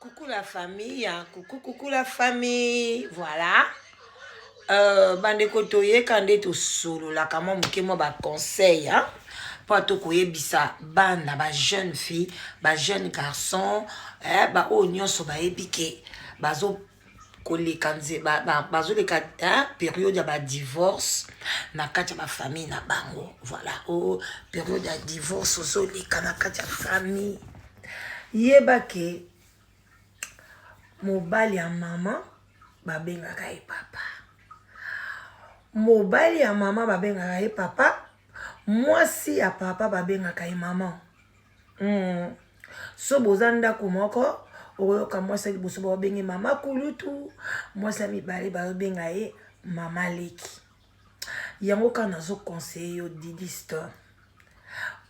Coucou la famille, hein. Coucou la famille, voilà. Bande kotoye kande to solo la kama muke mo ba conseil, hein. Pas to koye bisa bana ba jeune fille, ba jeune garçon, ba o nyonso ba ebike, bazo koleka nze bazo leka période ya ba divorce na kati ya ba famille na bango, voilà. Période ya divorce ozo leka na kati ya famille. Yeba ke mobali ya mama babengaka ye papa, mobali ya mama babengaka ye papa, mwasi ya papa babengaka ye mama. So boza ndako moko oyoka mwasi liboso babenge mama kulutu, mwasi ya mibale babenga ye mama leki. Yango kana nazo conseiller yo Didi Stone,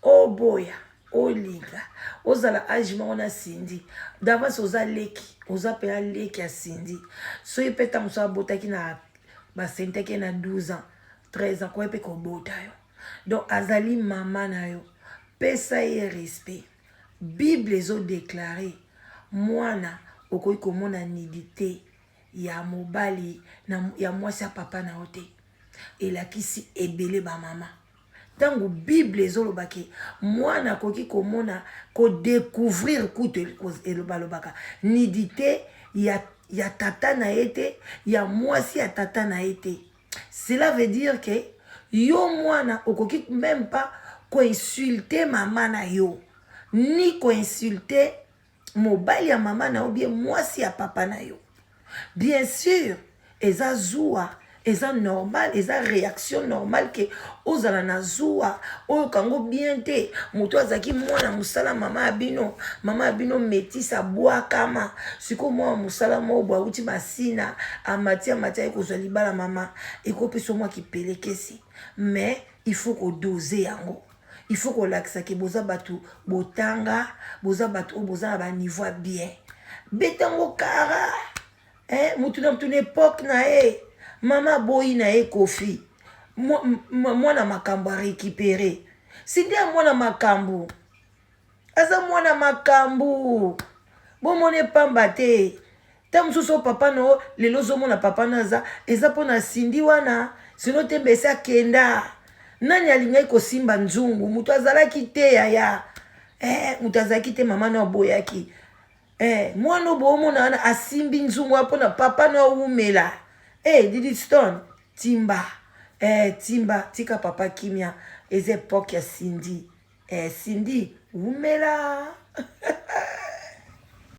oboya olinga ozala age moko na Cindy d'avance, oza leki oza pena leki ya Cindy, so ye peta moso abotaki na basentaki na 12 ans 13 ans koye pe kobota yo, donc azali mama na yo, pesa ye respect. Bible ezo déclaré mwana okoki komona nidité ya mobali ya mwasi ya papa na yo te, elakisi ebele ba mama. Tango Bible ezolobaki mwana koki komona ko découvrir kuto elobalobaka nidité ya tata na ete ya mwasi ya tata na ete. Cela veut dire que yo mwana okoki même pas ko insulter mama na yo, ni ko insulter mobali ya mama na yo bien mwasi ya papa na yo. Bien sûr, eza zoua, eza normal, eza réaction normale que ozala na zoua, oyo kango bien te, moto azaki mwana musala mama abino metisa bwakama, siko mwa musala mo bwa uti masina, amatia kozwa libala mama, ekopeso mwa kipelekesi. Mais il faut ko doser yango. Il faut ko lakisa ke boza batu botanga, boza batu o boza na ba niveau bien. Betango kara. Mutu na époque na mama boyi na kofi mwana makambo a récupéré Cindy ya mwana makambo aza mwana makambo bomone pamba te ta mosusu papa no lelo zomona papa na eza pona Cindy wana sino te mbese akenda nani alingai kosimba nzungu mutu azalaki te yaya mutu azalaki te mama na boyaki mwana bomona wana asimbi nzungu apona papa na umela. Didi Stone timba timba tika papa kimia eze époque ya Cindy. Cindy umela